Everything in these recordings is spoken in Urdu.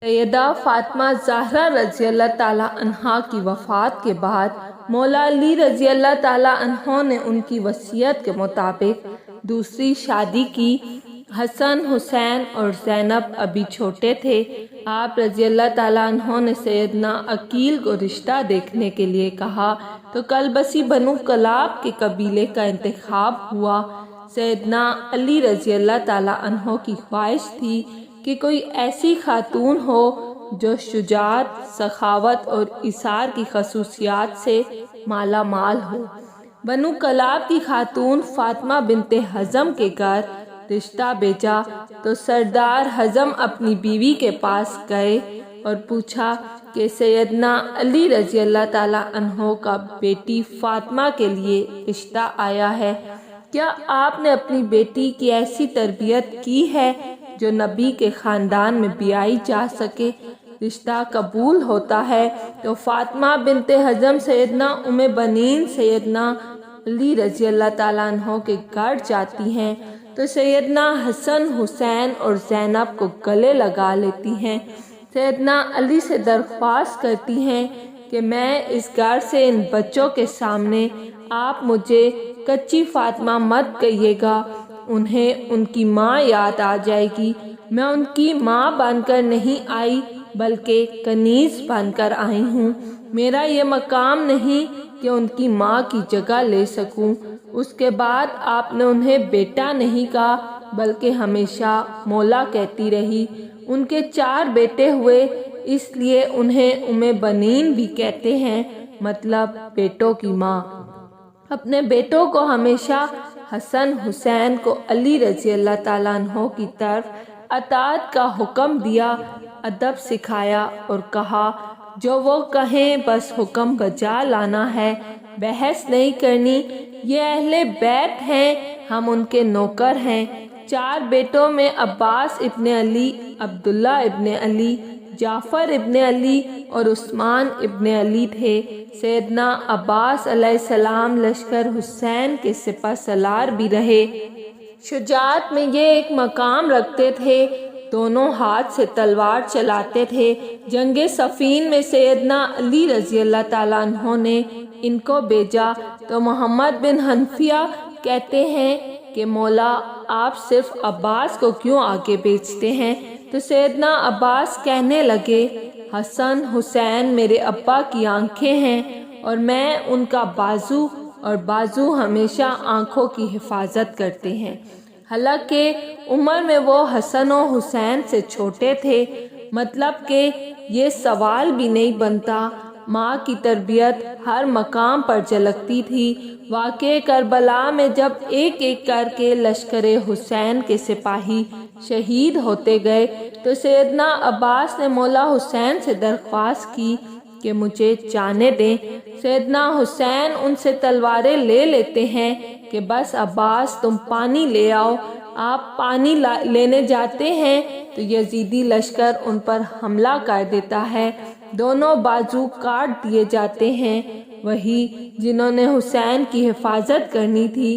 سیدہ فاطمہ زہرا رضی اللہ تعالیٰ عنہا کی وفات کے بعد مولا علی رضی اللہ تعالیٰ عنہ نے ان کی وصیت کے مطابق دوسری شادی کی۔ حسن، حسین اور زینب ابھی چھوٹے تھے۔ آپ رضی اللہ تعالیٰ عنہ نے سیدنا عقیل کو رشتہ دیکھنے کے لیے کہا تو کلبسی بنو کلاب کے قبیلے کا انتخاب ہوا۔ سیدنا علی رضی اللہ تعالیٰ عنہ کی خواہش تھی کہ کوئی ایسی خاتون ہو جو شجاعت، سخاوت اور ایثار کی خصوصیات سے مالا مال ہو۔ بنو کلاب کی خاتون فاطمہ بنت حزم کے گھر رشتہ بھیجا تو سردار حزم اپنی بیوی کے پاس گئے اور پوچھا کہ سیدنا علی رضی اللہ تعالیٰ عنہ کا بیٹی فاطمہ کے لیے رشتہ آیا ہے، کیا آپ نے اپنی بیٹی کی ایسی تربیت کی ہے جو نبی کے خاندان میں بیائی جا سکے؟ رشتہ قبول ہوتا ہے تو فاطمہ بنت حزم سیدنا ام بنین سیدنا علی رضی اللہ تعالیٰ عنہ کے گھر جاتی ہیں تو سیدنا حسن، حسین اور زینب کو گلے لگا لیتی ہیں۔ سیدنا علی سے درخواست کرتی ہیں کہ میں اس گھر سے ان بچوں کے سامنے آپ مجھے کچی فاطمہ مت کہیے گا، انہیں ان کی ماں یاد آ جائے گی۔ میں ان کی ماں بن کر نہیں آئی بلکہ کنیز بن کر آئی ہوں۔ میرا یہ مقام نہیں کہ ان کی ماں کی جگہ لے سکوں۔ اس کے بعد آپ نے انہیں بیٹا نہیں کہا بلکہ ہمیشہ مولا کہتی رہی۔ ان کے 4 بیٹے ہوئے، اس لیے انہیں ام بنین بھی کہتے ہیں، مطلب بیٹوں کی ماں۔ اپنے بیٹوں کو ہمیشہ حسن، حسین کو علی رضی اللہ تعالیٰ عنہ کی طرف اطاعت کا حکم دیا، ادب سکھایا اور کہا جو وہ کہیں بس حکم بجا لانا ہے، بحث نہیں کرنی۔ یہ اہل بیت ہیں، ہم ان کے نوکر ہیں۔ 4 بیٹوں میں عباس ابن علی، عبداللہ ابن علی، جعفر ابن علی اور عثمان ابن علی تھے۔ سیدنا عباس علیہ السلام لشکر حسین کے سپہ سالار بھی رہے۔ شجاعت میں یہ ایک مقام رکھتے تھے، دونوں ہاتھ سے تلوار چلاتے تھے۔ جنگ صفین میں سیدنا علی رضی اللہ تعالیٰ عنہ نے ان کو بھیجا تو محمد بن حنفیہ کہتے ہیں کہ مولا آپ صرف عباس کو کیوں آگے بھیجتے ہیں؟ تو سیدنا عباس کہنے لگے حسن، حسین میرے ابا کی آنکھیں ہیں اور میں ان کا بازو، اور بازو ہمیشہ آنکھوں کی حفاظت کرتے ہیں۔ حالانکہ عمر میں وہ حسن و حسین سے چھوٹے تھے، مطلب کہ یہ سوال بھی نہیں بنتا۔ ماں کی تربیت ہر مقام پر جھلکتی تھی۔ واقعہ کربلا میں جب ایک ایک کر کے لشکر حسین کے سپاہی شہید ہوتے گئے تو سیدنا عباس نے مولا حسین سے درخواست کی کہ مجھے جانے دیں۔ سیدنا حسین ان سے تلواریں لے لیتے ہیں کہ بس عباس تم پانی لے آؤ۔ آپ پانی لینے جاتے ہیں تو یزیدی لشکر ان پر حملہ کر دیتا ہے، دونوں بازو کاٹ دیے جاتے ہیں۔ وہی جنہوں نے حسین کی حفاظت کرنی تھی،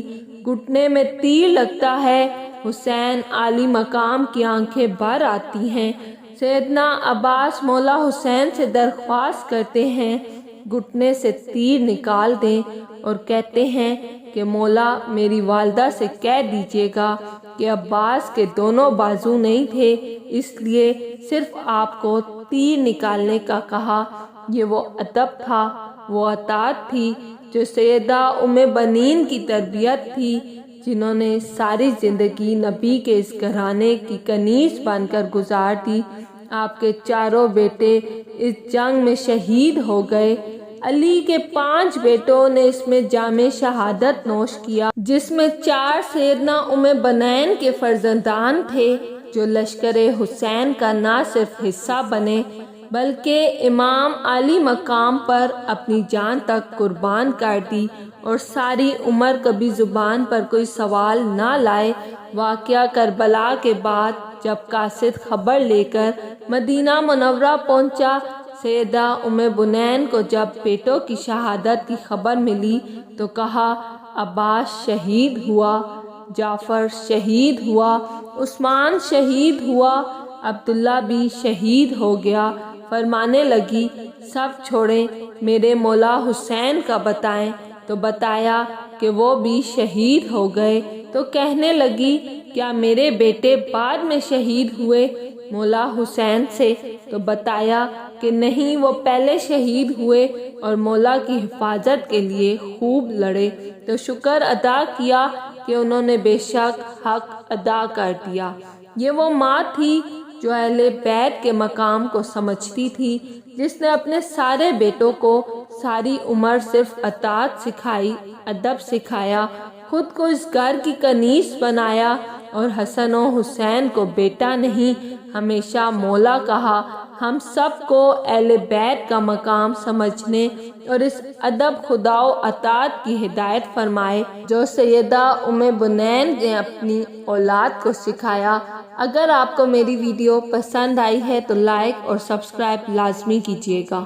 گھٹنے میں تیر لگتا ہے، حسین عالی مقام کی آنکھیں بھر آتی ہیں۔ سیدنا عباس مولا حسین سے درخواست کرتے ہیں گھٹنے سے تیر نکال دیں اور کہتے ہیں کہ مولا میری والدہ سے کہہ دیجیے گا کہ عباس کے دونوں بازو نہیں تھے، اس لیے صرف آپ کو تیر نکالنے کا کہا۔ یہ وہ ادب تھا، وہ اطاعت تھی جو سیدہ ام بنین کی تربیت تھی، جنہوں نے ساری زندگی نبی کے اس گھرانے کی کنیز بن کر گزار دی۔ آپ کے 4 بیٹے اس جنگ میں شہید ہو گئے۔ علی کے 5 بیٹوں نے اس میں جام شہادت نوش کیا، جس میں 4 سیدنا ام بنین کے فرزندان تھے جو لشکر حسین کا نہ صرف حصہ بنے بلکہ امام عالی مقام پر اپنی جان تک قربان کر دی اور ساری عمر کبھی زبان پر کوئی سوال نہ لائے۔ واقعہ کربلا کے بعد جب قاصد خبر لے کر مدینہ منورہ پہنچا، سیدہ ام بنین کو جب بیٹوں کی شہادت کی خبر ملی تو کہا عباس شہید ہوا، جعفر شہید ہوا، عثمان شہید ہوا، عبداللہ بھی شہید ہو گیا۔ فرمانے لگی سب چھوڑیں، میرے مولا حسین کا بتائیں۔ تو بتایا کہ وہ بھی شہید ہو گئے۔ تو کہنے لگی کیا میرے بیٹے بعد میں شہید ہوئے مولا حسین سے؟ تو بتایا کہ نہیں، وہ پہلے شہید ہوئے اور مولا کی حفاظت کے لیے خوب لڑے۔ تو شکر ادا کیا کہ انہوں نے بے شک حق ادا کر دیا۔ یہ وہ ماں تھی جو اہل بیت کے مقام کو سمجھتی تھی، جس نے اپنے سارے بیٹوں کو ساری عمر صرف اطاعت سکھائی، ادب سکھایا، خود کو اس گھر کی کنیز بنایا اور حسن و حسین کو بیٹا نہیں ہمیشہ مولا کہا۔ ہم سب کو اہل بیت کا مقام سمجھنے اور اس ادب خدا و اطاعت کی ہدایت فرمائے جو سیدہ ام بنین نے اپنی اولاد کو سکھایا۔ اگر آپ کو میری ویڈیو پسند آئی ہے تو لائک اور سبسکرائب لازمی کیجیے گا۔